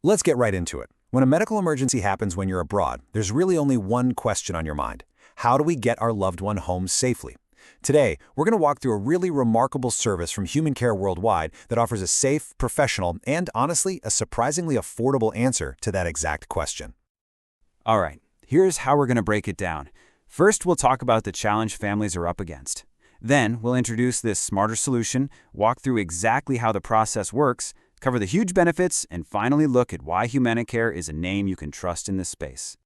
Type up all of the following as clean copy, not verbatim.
Let's get right into it. When a medical emergency happens when you're abroad, there's really only one question on your mind. How do we get our loved one home safely? Today, we're going to walk through a really remarkable service from Humancare Worldwide that offers a safe, professional, and honestly, a surprisingly affordable answer to that exact question. All right, here's how we're going to break it down. First, we'll talk about the challenge families are up against. Then, we'll introduce this smarter solution, walk through exactly how the process works, cover the huge benefits, and finally look at why Humancare is a name you can trust in this space.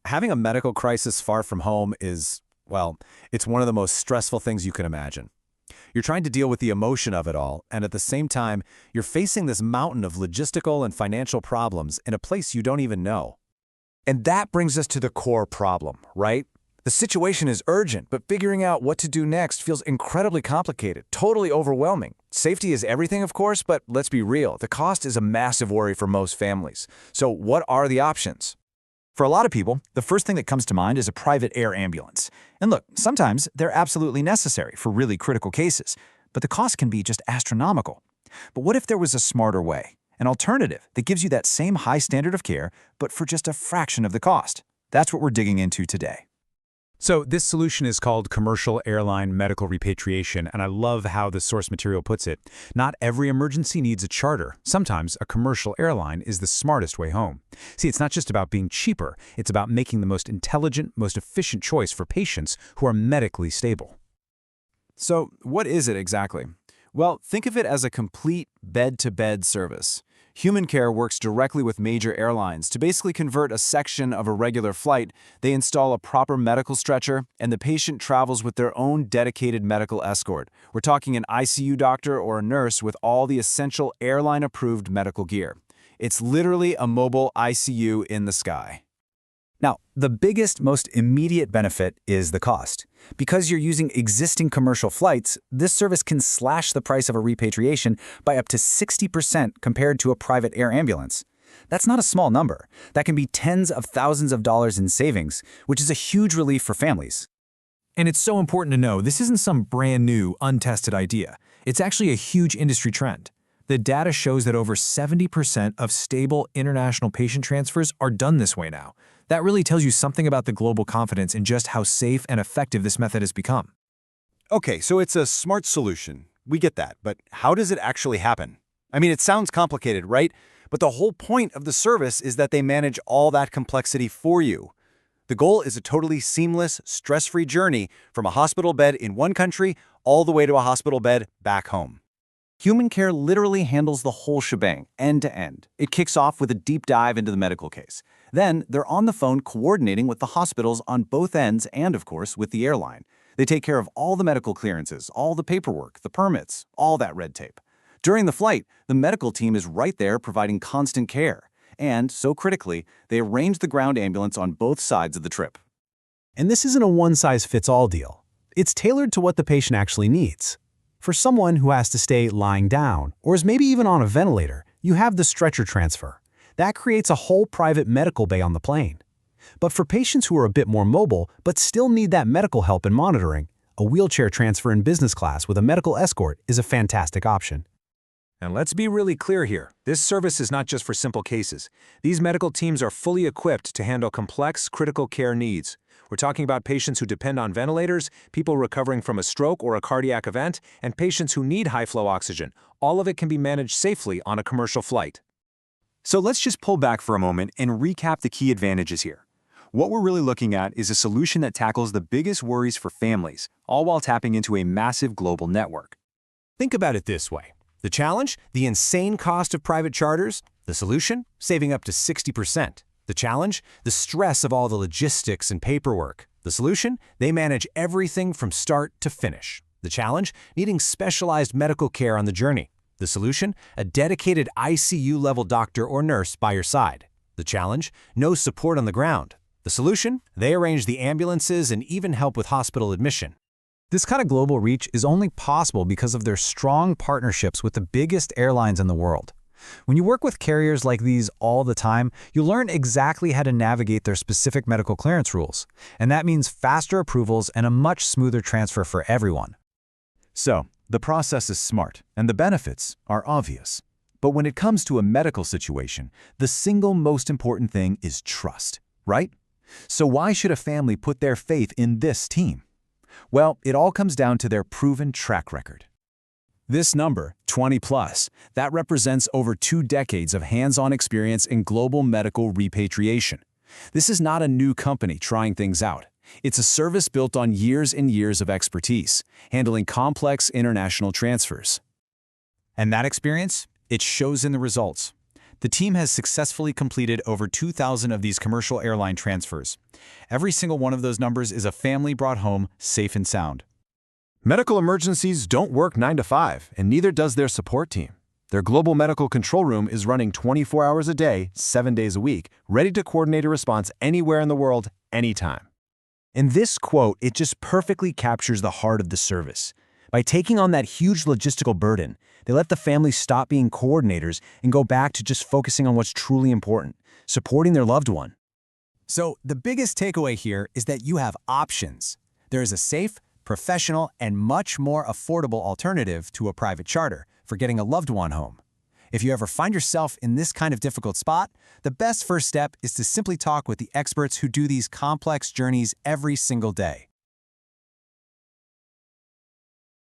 Having a medical crisis far from home is, well, it's one of the most stressful things you can imagine. You're trying to deal with the emotion of it all, and at the same time, you're facing this mountain of logistical and financial problems in a place you don't even know. And that brings us to the core problem, right? The situation is urgent, but figuring out what to do next feels incredibly complicated, totally overwhelming. Safety is everything, of course, but let's be real, the cost is a massive worry for most families. So what are the options? For a lot of people, the first thing that comes to mind is a private air ambulance. And look, sometimes they're absolutely necessary for really critical cases, but the cost can be just astronomical. But what if there was a smarter way? An alternative that gives you that same high standard of care, but for just a fraction of the cost? That's what we're digging into today. So this solution is called commercial airline medical repatriation, and I love how the source material puts it. Not every emergency needs a charter. Sometimes a commercial airline is the smartest way home. See, it's not just about being cheaper. It's about making the most intelligent, most efficient choice for patients who are medically stable. So what is it exactly? Well, think of it as a complete bed-to-bed service. Humancare works directly with major airlines to basically convert a section of a regular flight. They install a proper medical stretcher, and the patient travels with their own dedicated medical escort. We're talking an ICU doctor or a nurse with all the essential airline-approved medical gear. It's literally a mobile ICU in the sky. Now, the biggest, most immediate benefit is the cost. Because you're using existing commercial flights, this service can slash the price of a repatriation by up to 60% compared to a private air ambulance. That's not a small number. That can be tens of thousands of dollars in savings, which is a huge relief for families. And it's so important to know this isn't some brand new, untested idea. It's actually a huge industry trend. The data shows that over 70% of stable international patient transfers are done this way now. That really tells you something about the global confidence in just how safe and effective this method has become. Okay, so it's a smart solution. We get that, but how does it actually happen? I mean, it sounds complicated, right? But the whole point of the service is that they manage all that complexity for you. The goal is a totally seamless, stress-free journey from a hospital bed in one country all the way to a hospital bed back home. Humancare literally handles the whole shebang, end to end. It kicks off with a deep dive into the medical case. Then, they're on the phone coordinating with the hospitals on both ends and, of course, with the airline. They take care of all the medical clearances, all the paperwork, the permits, all that red tape. During the flight, the medical team is right there providing constant care. And, so critically, they arrange the ground ambulance on both sides of the trip. And this isn't a one-size-fits-all deal. It's tailored to what the patient actually needs. For someone who has to stay lying down, or is maybe even on a ventilator, you have the stretcher transfer. That creates a whole private medical bay on the plane. But for patients who are a bit more mobile but still need that medical help and monitoring, a wheelchair transfer in business class with a medical escort is a fantastic option. And let's be really clear here. This service is not just for simple cases. These medical teams are fully equipped to handle complex, critical care needs. We're talking about patients who depend on ventilators, people recovering from a stroke or a cardiac event, and patients who need high-flow oxygen. All of it can be managed safely on a commercial flight. So let's just pull back for a moment and recap the key advantages here. What we're really looking at is a solution that tackles the biggest worries for families, all while tapping into a massive global network. Think about it this way. The challenge? The insane cost of private charters. The solution? Saving up to 60%. The challenge? The stress of all the logistics and paperwork. The solution? They manage everything from start to finish. The challenge? Needing specialized medical care on the journey. The solution? A dedicated ICU-level doctor or nurse by your side. The challenge? No support on the ground. The solution? They arrange the ambulances and even help with hospital admission. This kind of global reach is only possible because of their strong partnerships with the biggest airlines in the world. When you work with carriers like these all the time, you learn exactly how to navigate their specific medical clearance rules. And that means faster approvals and a much smoother transfer for everyone. So, the process is smart, and the benefits are obvious. But when it comes to a medical situation, the single most important thing is trust, right? So why should a family put their faith in this team? Well, it all comes down to their proven track record. This number, 20 plus, that represents over 2 decades of hands-on experience in global medical repatriation. This is not a new company trying things out. It's a service built on years and years of expertise, handling complex international transfers. And that experience? It shows in the results. The team has successfully completed over 2,000 of these commercial airline transfers. Every single one of those numbers is a family brought home safe and sound. Medical emergencies don't work 9 to 5, and neither does their support team. Their global medical control room is running 24 hours a day, 7 days a week, ready to coordinate a response anywhere in the world, anytime. In this quote, it just perfectly captures the heart of the service. By taking on that huge logistical burden, they let the family stop being coordinators and go back to just focusing on what's truly important, supporting their loved one. So the biggest takeaway here is that you have options. There is a safe, professional, and much more affordable alternative to a private charter for getting a loved one home. If you ever find yourself in this kind of difficult spot, the best first step is to simply talk with the experts who do these complex journeys every single day.